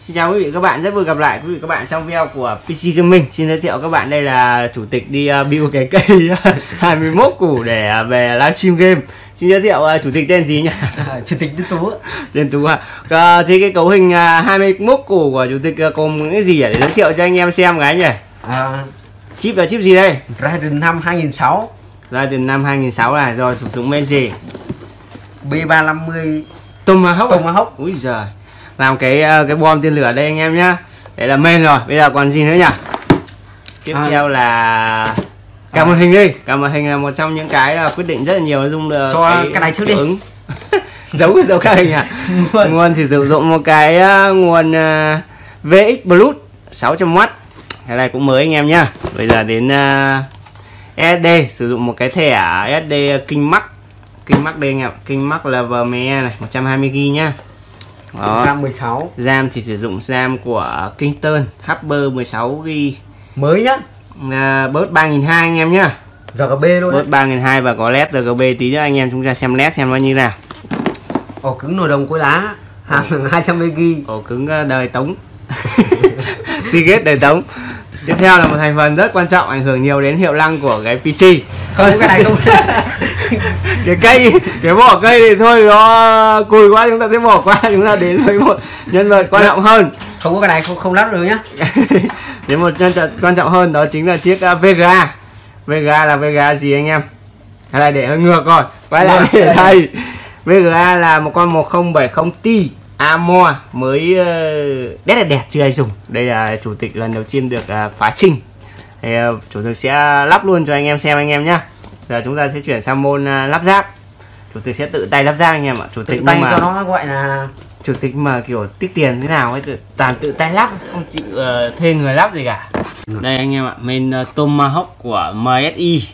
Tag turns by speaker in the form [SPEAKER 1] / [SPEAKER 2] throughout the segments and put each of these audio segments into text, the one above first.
[SPEAKER 1] Xin chào quý vị các bạn, rất vui gặp lại quý vị các bạn trong video của PC Gaming. Xin giới thiệu các bạn, đây là chủ tịch đi build cái cây 21 củ để về livestream game. Xin giới thiệu chủ tịch tên gì nhỉ?
[SPEAKER 2] Chủ tịch Tiến Tú.
[SPEAKER 1] Tên Tú à? Thì cái cấu hình 21 củ của chủ tịch gồm những cái gì để giới thiệu cho anh em xem cái nhỉ? Chip là chip gì đây?
[SPEAKER 2] Ryzen 5 2006.
[SPEAKER 1] Ryzen 5 2006 này, rồi sử dụng bên gì?
[SPEAKER 2] B350
[SPEAKER 1] Tomahawk. Úi giời. Làm cái bom tên lửa đây anh em nhá. Đấy là main rồi, bây giờ còn gì nữa nhỉ? Tiếp theo là cả màn hình đi. Cả màn hình là một trong những cái quyết định rất là nhiều, dùng
[SPEAKER 2] cho cái này trước đi.
[SPEAKER 1] Giấu cái hình à? Nguồn thì sử dụng một cái nguồn VX Plus 600W. Cái này cũng mới anh em nhá. Bây giờ đến SSD, sử dụng một cái thẻ SSD King Max đây anh em. King Max LVMe này, 120GB nhá.
[SPEAKER 2] RAM 16.
[SPEAKER 1] RAM thì sử dụng RAM của Kingston Hyper 16GB.
[SPEAKER 2] Mới nhá.
[SPEAKER 1] Bớt 3200 anh em nhá.
[SPEAKER 2] RGB luôn.
[SPEAKER 1] Bớt 3200 và có LED RGB, tí nữa anh em chúng ta xem LED xem nó như nào.
[SPEAKER 2] Ổ cứng nồi đồng cối lá, hàm 200GB.
[SPEAKER 1] Ổ cứng đời Tống. Seagate đời Tống. Tiếp theo là một thành phần rất quan trọng, ảnh hưởng nhiều đến hiệu năng của cái PC.
[SPEAKER 2] Không có cái này không.
[SPEAKER 1] cái vỏ cây thì thôi nó cùi quá, chúng ta sẽ bỏ qua, chúng ta đến với một nhân vật quan trọng hơn.
[SPEAKER 2] Không có cái này không lắp được nhá.
[SPEAKER 1] Đến một nhân vật quan trọng hơn, đó chính là chiếc VGA. VGA là VGA gì anh em? Hay là để hơi ngược rồi, quay lại để đây. VGA là một con 1070 Ti AMOLED mới, rất là đẹp, chưa ai dùng. Đây là chủ tịch lần đầu tiên được phá trình. Thì chủ tịch sẽ lắp luôn cho anh em xem anh em nhá. Giờ chúng ta sẽ chuyển sang môn lắp ráp. Chủ tịch sẽ tự tay lắp ráp anh em ạ. Chủ tịch
[SPEAKER 2] tự tay mà cho nó gọi là
[SPEAKER 1] chủ tịch mà kiểu tiết tiền thế nào ấy, toàn tự tay lắp, không chịu thuê người lắp gì cả. Đây anh em ạ, main Tomahawk của MSI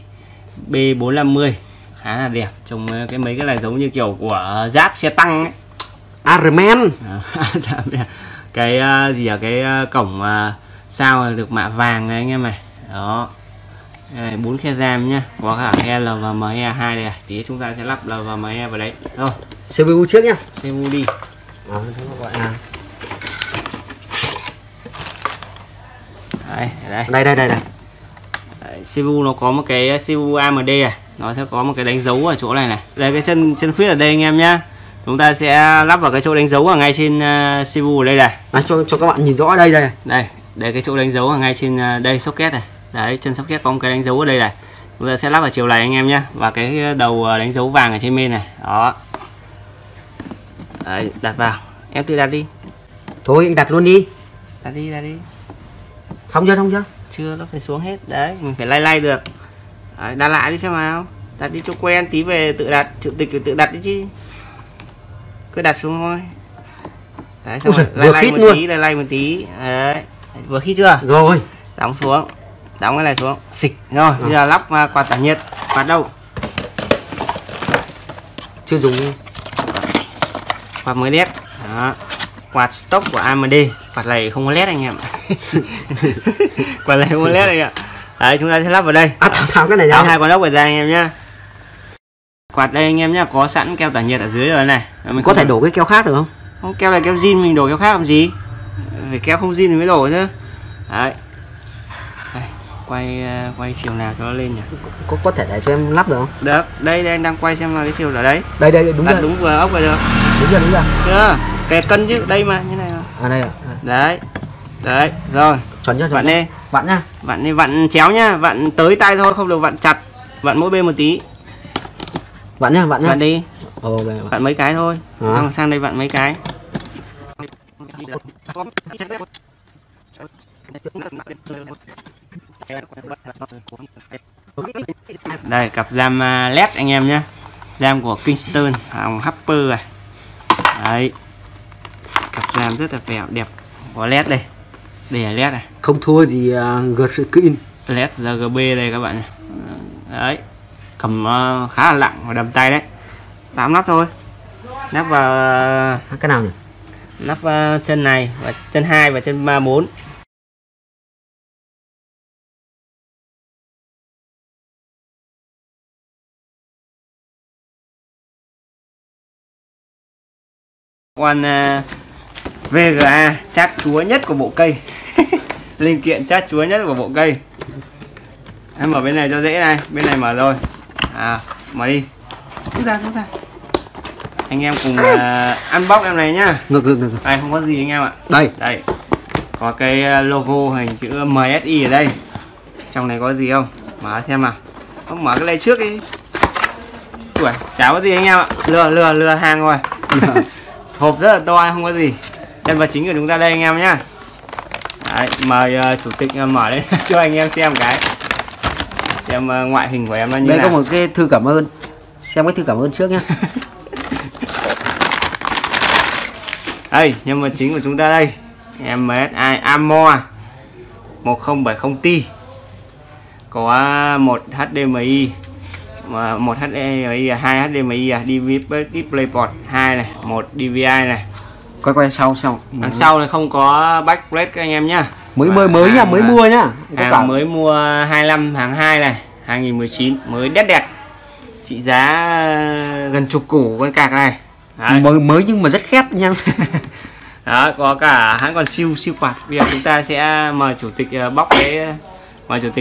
[SPEAKER 1] B450 khá là đẹp. Trông mấy cái này giống như kiểu của giáp xe tăng ấy.
[SPEAKER 2] Arman.
[SPEAKER 1] Cái gì ở cái cổng sao được mạ vàng này anh em này. Đó. 4 khe RAM nhá, có cả khe LVMe 2 này. Tí chúng ta sẽ lắp LVMe vào đấy. Rồi,
[SPEAKER 2] CPU trước nhá.
[SPEAKER 1] CPU đi.
[SPEAKER 2] Gọi là
[SPEAKER 1] đây. CPU nó có một cái CPU AMD nó sẽ có một cái đánh dấu ở chỗ này này. Đây cái chân khuyết ở đây anh em nhá. Chúng ta sẽ lắp vào cái chỗ đánh dấu ở ngay trên CPU ở đây này.
[SPEAKER 2] Cho các bạn nhìn rõ ở đây đây.
[SPEAKER 1] Đây cái chỗ đánh dấu ở ngay trên đây socket này. Đấy, chân socket có một cái đánh dấu ở đây này. Chúng ta sẽ lắp vào chiều này anh em nhé. Và cái đầu đánh dấu vàng ở trên bên này. Đó. Đấy, đặt vào. Em tự đặt đi.
[SPEAKER 2] Thôi anh đặt luôn đi.
[SPEAKER 1] Đặt đi.
[SPEAKER 2] Xong chưa?
[SPEAKER 1] Chưa, nó phải xuống hết. Đấy, mình phải lay được. Đấy, đặt lại đi xem nào. Đặt đi cho quen, tí về tự đặt. Chủ tịch tự đặt đi chứ. Cứ đặt xuống thôi. Đấy, xong rồi lay một tí. Đấy. Vừa khi chưa?
[SPEAKER 2] Rồi.
[SPEAKER 1] Đóng xuống. Đóng cái này xuống, xịt rồi. Bây giờ lắp quạt tản nhiệt. Quạt đâu?
[SPEAKER 2] Chưa dùng.
[SPEAKER 1] Quạt mới led. Đó. Quạt stock của AMD. Quạt này không có led anh em. Quạt này không có led anh ạ. Đấy, chúng ta sẽ lắp vào đây.
[SPEAKER 2] Tháo cái này ra.
[SPEAKER 1] Hai con ốc vào ra anh em nhá. Quạt đây anh em nhá, có sẵn keo tản nhiệt ở dưới rồi này.
[SPEAKER 2] Mình có thể đổ cái keo khác được không?
[SPEAKER 1] Không, keo này keo zin, mình đổ keo khác làm gì? Phải keo không zin thì mới đổ chứ. Đấy. Quay chiều nào cho nó lên nhỉ?
[SPEAKER 2] Có thể để cho em lắp được không?
[SPEAKER 1] Được, đây anh đang quay xem là cái chiều ở đấy.
[SPEAKER 2] Đây đúng rồi.
[SPEAKER 1] Đúng vừa ốc vào được.
[SPEAKER 2] Đúng rồi.
[SPEAKER 1] Chưa? Cái cân chứ, đây mà, như này mà.
[SPEAKER 2] Đây à.
[SPEAKER 1] Đấy, rồi.
[SPEAKER 2] Chuẩn chưa?
[SPEAKER 1] Vặn đi.
[SPEAKER 2] Vặn nhá.
[SPEAKER 1] Vặn chéo nhá, vặn tới tay thôi, không được vặn chặt. Vặn mỗi bên một tí.
[SPEAKER 2] Vặn nhá.
[SPEAKER 1] Vặn đi. Vặn mấy cái thôi. Xong sang đây vặn mấy cái. Đây, cặp RAM LED anh em nhé. RAM của Kingston hòng Hyper này. Đấy. Cặp RAM rất là đẹp. Có LED đây. Đây là LED này.
[SPEAKER 2] Không thua gì Green.
[SPEAKER 1] LED RGB đây các bạn này. Đấy. Cầm khá là nặng và đầm tay đấy. 8 nắp thôi. Nắp vào
[SPEAKER 2] cái nào nhỉ?
[SPEAKER 1] Nắp chân này và chân 2 và chân 4. Con VGA chát chúa nhất của bộ cây. Linh kiện chát chúa nhất của bộ cây. Em mở bên này cho dễ này, bên này mở rồi. Mở đi. Rút ra. Anh em cùng unbox em này nhá.
[SPEAKER 2] Ngược.
[SPEAKER 1] Đây không có gì anh em ạ.
[SPEAKER 2] Đây.
[SPEAKER 1] Có cái logo hình chữ MSI ở đây. Trong này có gì không? Mở xem nào. Không mở cái này trước đi. Ui, chả có gì anh em ạ. Lừa hàng rồi. Hộp rất là to, không có gì. Nhân vật chính của chúng ta đây anh em nhá. Đấy, mời chủ tịch mở lên cho anh em xem cái. Xem ngoại hình của em nó như
[SPEAKER 2] đây
[SPEAKER 1] nào.
[SPEAKER 2] có một cái thư cảm ơn. Xem cái thư cảm ơn trước nhá.
[SPEAKER 1] Đây, nhân vật chính của chúng ta đây. MSI Amor 1070Ti. Có một HDMI, một HDMI, 2 HDMI, DisplayPort 2 này, một DVI này.
[SPEAKER 2] Quay sau.
[SPEAKER 1] Đằng sau này không có backplate các anh em nhá.
[SPEAKER 2] Mới nhá, mới mua nhá.
[SPEAKER 1] Hàng mới mua 25 tháng 2 này, 2019 mới đẹp. Trị giá gần chục củ con cạc này. Đấy.
[SPEAKER 2] Mới nhưng mà rất khét nha.
[SPEAKER 1] Đó, có cả hãng còn siêu quạt. Bây giờ chúng ta sẽ mời chủ tịch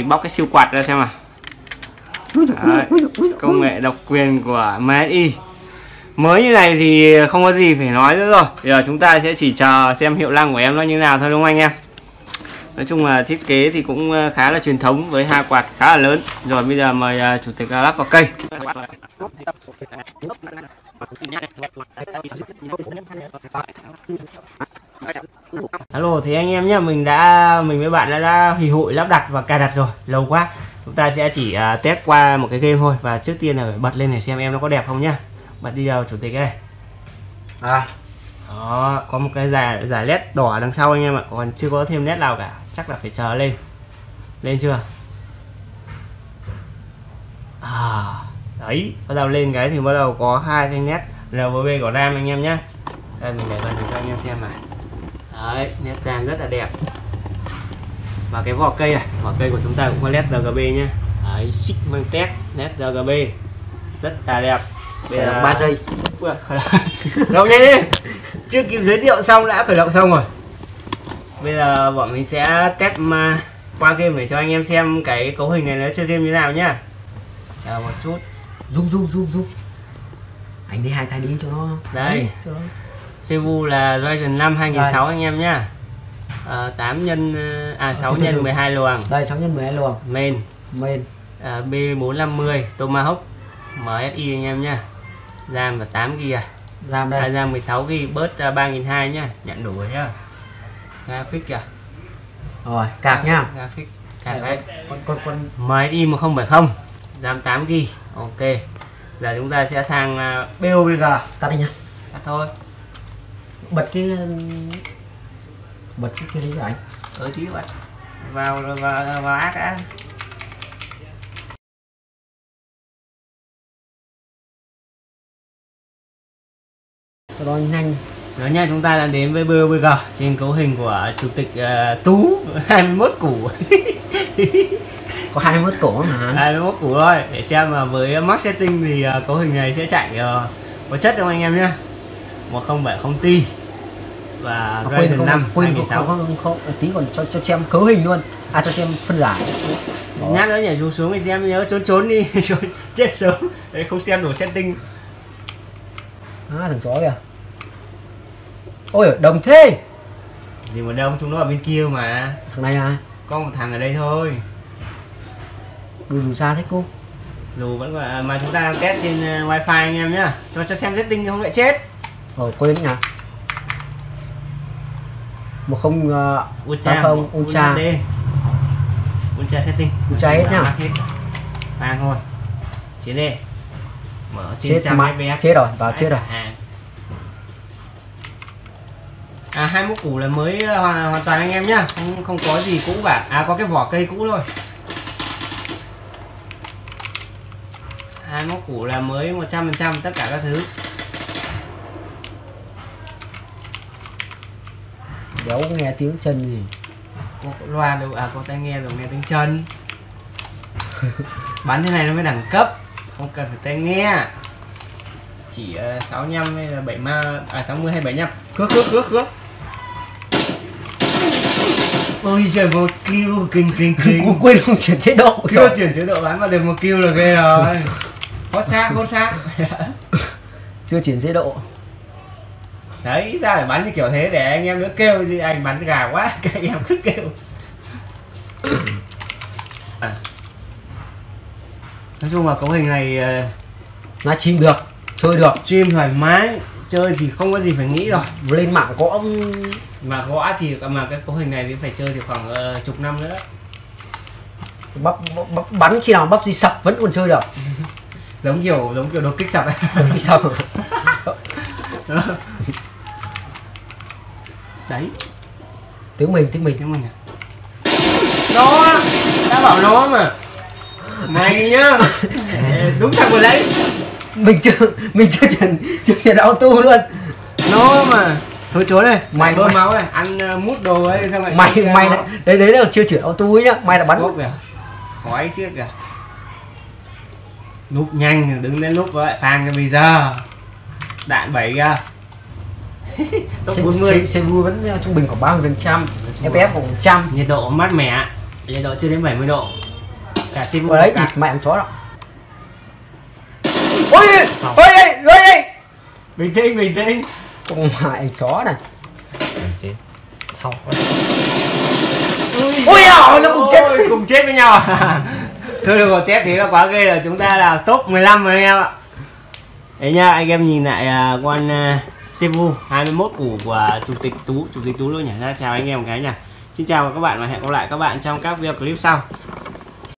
[SPEAKER 1] bóc cái siêu quạt ra xem nào. Công nghệ độc quyền của MSI. Mới như này thì không có gì phải nói nữa rồi. Bây giờ chúng ta sẽ chỉ chờ xem hiệu năng của em nó như nào thôi, đúng không anh em? Nói chung là thiết kế thì cũng khá là truyền thống với hai quạt khá là lớn. Rồi bây giờ mời chủ tịch lắp vào cây. Alo, thì anh em nhé, mình với bạn đã hì hụi lắp đặt và cài đặt rồi, lâu quá. Chúng ta sẽ chỉ test qua một cái game thôi. Và trước tiên là phải bật lên để xem em nó có đẹp không nhá. Bật đi vào chủ tịch đây. Đó, có một cái giải led đỏ đằng sau anh em ạ, còn chưa có thêm led nào cả, chắc là phải chờ lên chưa. Đấy, bắt đầu lên cái thì bắt đầu có hai thanh nét RGB của RAM anh em nhé. Đây mình để gần cho anh em xem này. Đấy, nét RAM rất là đẹp. Và cái vỏ cây của chúng ta cũng có led RGB nhé. Đấy, xích vâng test led RGB rất là đẹp. Bây giờ
[SPEAKER 2] 3 giây.
[SPEAKER 1] Khởi động nhanh đi. Chưa kịp giới thiệu xong đã khởi động xong rồi. Bây giờ bọn mình sẽ test qua game để cho anh em xem cái cấu hình này nó chơi game như nào nhá. Chờ một chút.
[SPEAKER 2] Zoom. Anh đi 2 tay đi cho nó.
[SPEAKER 1] Đây. CPU là Ryzen 5 2006 anh em nhá. 6 x 12 luồng.
[SPEAKER 2] Đây 6 x 12 luồng.
[SPEAKER 1] Main. B450 Tomahawk MSI anh em nhá. RAM là 8GB à.
[SPEAKER 2] RAM đây.
[SPEAKER 1] RAM 16GB bớt 3200 nhá, nhận đủ rồi nhá. Graphic kìa.
[SPEAKER 2] Rồi, cạc nhá.
[SPEAKER 1] Graphic cạc đấy.
[SPEAKER 2] Con
[SPEAKER 1] MSI 1070, RAM 8GB. Ok. Giờ chúng ta sẽ sang BOVG.
[SPEAKER 2] tắt đi nhá.
[SPEAKER 1] Tắt thôi.
[SPEAKER 2] Bật cái kia đi cho anh.
[SPEAKER 1] Tí vậy. Vào ác đã.
[SPEAKER 2] Rồi nhanh.
[SPEAKER 1] Đó nha, chúng ta đã đến với BOVG trên cấu hình của chủ tịch Tú 21 củ.
[SPEAKER 2] Có 21 củ mà.
[SPEAKER 1] 21 củ thôi, để xem mà với max setting thì cấu hình này sẽ chạy có chất không anh em nhé. 1070Ti và Ryzen 5 2006.
[SPEAKER 2] Không, tí còn cho xem cấu hình luôn. Cho xem phân giải.
[SPEAKER 1] Nhát nữa nhảy xuống thì xem, nhớ trốn đi. Chết sớm. Đấy, không xem đủ setting.
[SPEAKER 2] Thằng chó kìa. Ôi, đồng thế.
[SPEAKER 1] Gì mà đông, chúng nó ở bên kia mà.
[SPEAKER 2] Thằng này à?
[SPEAKER 1] Có một thằng ở đây thôi.
[SPEAKER 2] Dù xa thế cô.
[SPEAKER 1] Dù vẫn gọi mà chúng ta đang test trên wifi anh em nhá. Cho xem setting không lại chết.
[SPEAKER 2] Rồi quên nhỉ. 10 Ultra.
[SPEAKER 1] Ultra setting.
[SPEAKER 2] Ultra hết nhá.
[SPEAKER 1] Vàng thôi. Chiến đi. Mở trên
[SPEAKER 2] chết
[SPEAKER 1] trăm fps.
[SPEAKER 2] Chết rồi, vào chết rồi.
[SPEAKER 1] 21 củ là mới hoàn toàn anh em nhá, không có gì cũ cả. Có cái vỏ cây cũ thôi. 21 củ là mới 100% tất cả các thứ.
[SPEAKER 2] Đéo nghe tiếng chân gì.
[SPEAKER 1] Có loa đâu, có tai nghe rồi nghe tiếng chân. Bắn thế này nó mới đẳng cấp, không cần phải tai nghe. Chỉ 65 hay là 60 hay 75. Cước. Ôi trời, 1 kill kinh.
[SPEAKER 2] Quên không chuyển chế độ.
[SPEAKER 1] Chưa chuyển chế độ bắn vào được 1 kill là ghê rồi. Hốt xác.
[SPEAKER 2] Chưa chuyển chế độ.
[SPEAKER 1] Đấy, ta phải bắn như kiểu thế để anh em đỡ kêu gì, anh bắn gà quá, các anh em cứ kêu. Nói chung là cấu hình này
[SPEAKER 2] Nó chim được, chơi được.
[SPEAKER 1] stream thoải mái, chơi thì không có gì phải nghĩ rồi.
[SPEAKER 2] Lên mạng có
[SPEAKER 1] Mà gõ thì mà cái cấu hình này thì phải chơi thì khoảng chục năm nữa.
[SPEAKER 2] bắn khi nào bắp gì sập vẫn còn chơi được.
[SPEAKER 1] giống kiểu đột kích sập ấy.
[SPEAKER 2] Khi sao?
[SPEAKER 1] Đấy,
[SPEAKER 2] Tiếng mình.
[SPEAKER 1] cái mình à. Nó đã bảo nó mà này nhá. Đúng thằng vừa lấy.
[SPEAKER 2] Mình chưa chuyển auto luôn.
[SPEAKER 1] Nó mà thôi trốn này,
[SPEAKER 2] Mày
[SPEAKER 1] bơm máu này, ăn mút đồ ấy xong lại
[SPEAKER 2] Mày đấy là chưa chuyển auto ấy nhá. Mày là bắn
[SPEAKER 1] kìa. Khói khiếp kìa. Núp nhanh, đứng lên núp với phang cho bây giờ. Đạn 7 kìa. Top 40.
[SPEAKER 2] CPU vẫn trung bình khoảng 30%, FPS khoảng 100.
[SPEAKER 1] Nhiệt độ mát mẻ, nhiệt độ chưa đến 70 độ. Cả CPU
[SPEAKER 2] Ở đấy
[SPEAKER 1] cả.
[SPEAKER 2] địt mẹ ăn chó đó. Ôi
[SPEAKER 1] Bình tĩnh.
[SPEAKER 2] Không hại ăn chó này. Sau.
[SPEAKER 1] Ôi nó cùng chết với nhau à. Thôi được rồi, test thì nó quá ghê rồi, chúng ta là top 15 rồi anh em ạ. Đấy nha, anh em nhìn lại con CPU 21 củ của chủ tịch Tú luôn nhỉ. Chào anh em một cái nhỉ. Xin chào các bạn và hẹn gặp lại các bạn trong các video clip sau.